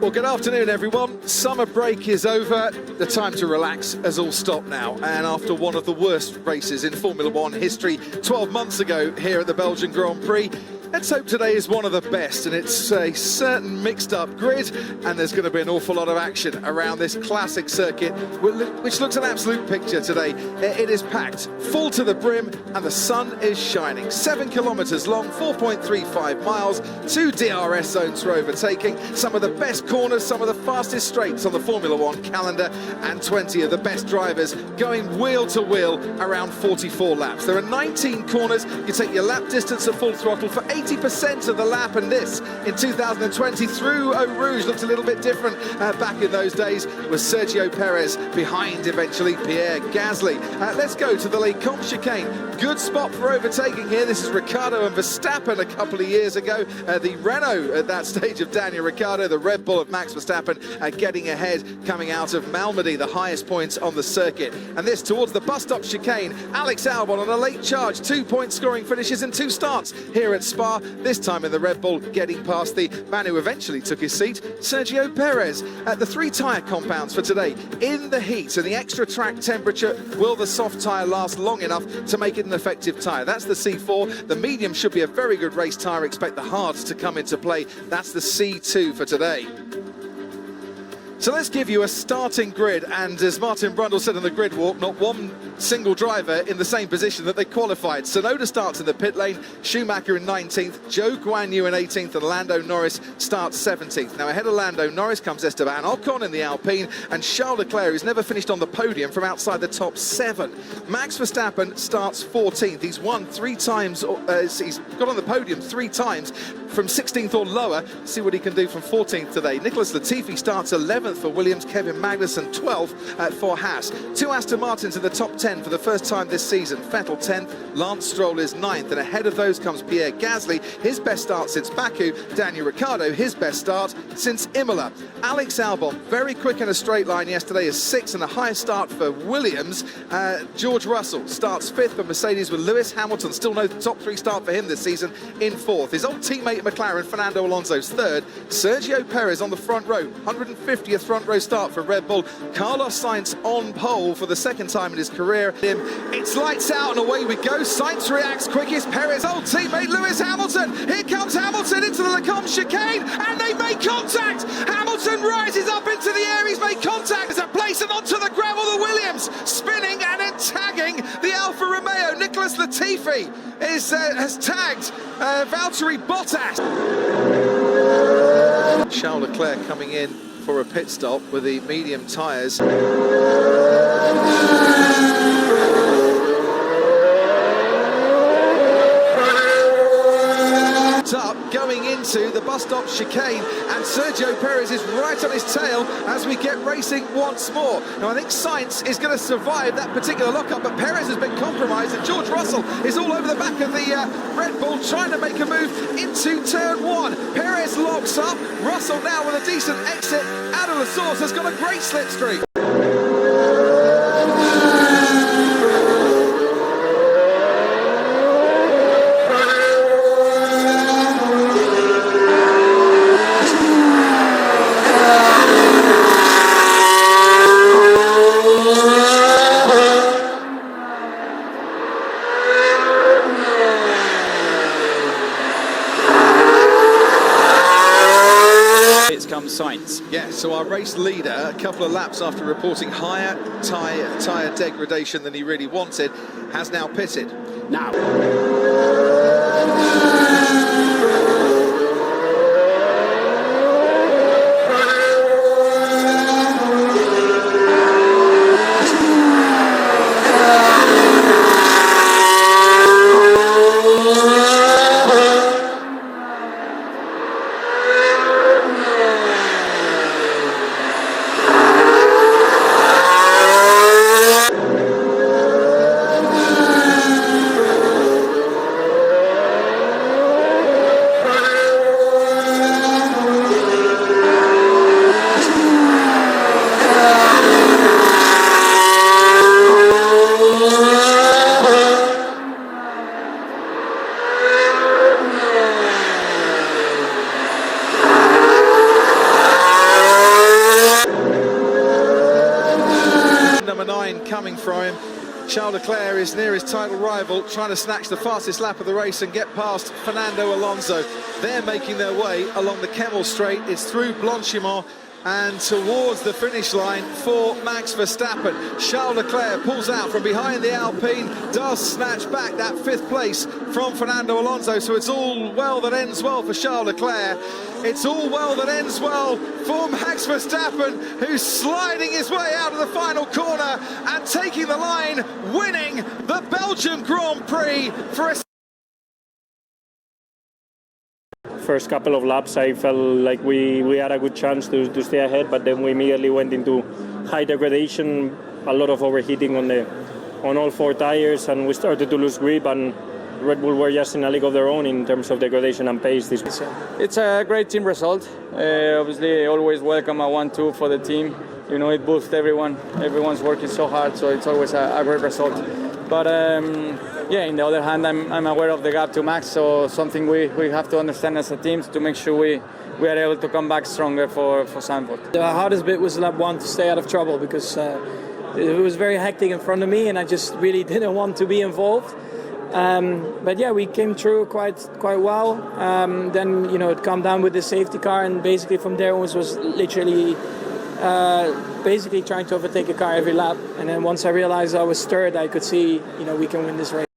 Well, good afternoon, everyone. Summer break is over. The time to relax has all stopped now. And after one of the worst races in Formula One history 12 months ago here at the Belgian Grand Prix, let's hope today is one of the best, and it's a certain mixed-up grid, and there's going to be an awful lot of action around this classic circuit, which looks an absolute picture today. It is packed, full to the brim, and the sun is shining. 7 kilometres long, 4.35 miles, 2 DRS zones for overtaking, some of the best corners, some of the fastest straights on the Formula One calendar, and 20 of the best drivers going wheel to wheel around 44 laps. There are 19 corners. You take your lap distance at full throttle for 80% of the lap, and this in 2020 through Eau Rouge looked a little bit different back in those days, with Sergio Perez behind eventually Pierre Gasly. Let's go to the Les Comps chicane. Good spot for overtaking here. This is Ricciardo and Verstappen a couple of years ago. The Renault at that stage of Daniel Ricciardo, the Red Bull of Max Verstappen getting ahead coming out of Malmedy, the highest points on the circuit. And this towards the bus stop chicane. Alex Albon on a late charge, 2-point scoring finishes in 2 starts here at Spa. This time in the Red Bull, getting past the man who eventually took his seat, Sergio Perez. The 3 tyre compounds for today. In the heat and the extra track temperature, will the soft tyre last long enough to make it an effective tyre? That's the C4. The medium should be a very good race tyre. Expect the hards to come into play. That's the C2 for today. So let's give you a starting grid, and as Martin Brundle said in the grid walk, not one single driver in the same position that they qualified. Tsunoda starts in the pit lane, Schumacher in 19th, Zhou Guanyu in 18th, and Lando Norris starts 17th. Now ahead of Lando Norris comes Esteban Ocon in the Alpine, and Charles Leclerc, who's never finished on the podium from outside the top 7. Max Verstappen starts 14th. He's won 3 times, he's got on the podium 3 times from 16th or lower. See what he can do from 14th today. Nicholas Latifi starts 11th for Williams, Kevin Magnussen 12th for Haas. 2 Aston Martins in the top 10 for the first time this season. Vettel 10th, Lance Stroll is 9th, and ahead of those comes Pierre Gasly, his best start since Baku. Daniel Ricciardo, his best start since Imola. Alex Albon, very quick in a straight line yesterday, is 6th, and the highest start for Williams. George Russell starts 5th for Mercedes, with Lewis Hamilton, still no top 3 start for him this season, in 4th. His old teammate McLaren, Fernando Alonso's 3rd. Sergio Perez on the front row, 150th front row start for Red Bull. Carlos Sainz on pole for the 2nd time in his career. It's lights out and away we go. Sainz reacts quickest. Perez, old teammate Lewis Hamilton. Here comes Hamilton into the Les Comps chicane, and they make contact. Hamilton rises up into the air. He's made contact. There's a place and onto the gravel. The Williams spinning and then tagging the Alfa Romeo. Nicholas Latifi has tagged Valtteri Bottas. Charles Leclerc coming in for a pit stop with the medium tyres. Up going into the bus stop chicane, and Sergio Perez is right on his tail as we get racing once more. Now I think Sainz is going to survive that particular lockup, but Perez has been compromised, and George Russell is all over the back of the Red Bull trying to make a move into turn 1. Perez locks up. Russell now with a decent exit out of the source has got a great slipstream. Sainz. Yeah, so our race leader, a couple of laps after reporting higher tyre degradation than he really wanted, has now pitted. Now. line coming from him. Charles Leclerc is near his title rival, trying to snatch the fastest lap of the race and get past Fernando Alonso. They're making their way along the Kemmel Straight. It's through Blanchimont and towards the finish line for Max Verstappen. Charles Leclerc pulls out from behind the Alpine, does snatch back that 5th place from Fernando Alonso, so it's all well that ends well for Charles Leclerc. It's all well that ends well for Max Verstappen, who's sliding his way out of the final corner and taking the line, winning the Belgian Grand Prix for a first couple of laps. I felt like we had a good chance to stay ahead, but then we immediately went into high degradation, a lot of overheating on all 4 tires, and we started to lose grip, and Red Bull were just in a league of their own in terms of degradation and pace. It's a great team result. Obviously, always welcome a 1-2 for the team. You know, it boosts everyone. Everyone's working so hard, so it's always a great result. But yeah, in the other hand, I'm aware of the gap to Max, so something we have to understand as a team to make sure we are able to come back stronger for Zandvoort. The hardest bit was lap 1 to stay out of trouble, because it was very hectic in front of me and I just really didn't want to be involved. But yeah, we came through quite well. Then, you know, it calmed down with the safety car, and basically from there was literally basically trying to overtake a car every lap. And then once I realized I was third, I could see, you know, we can win this race.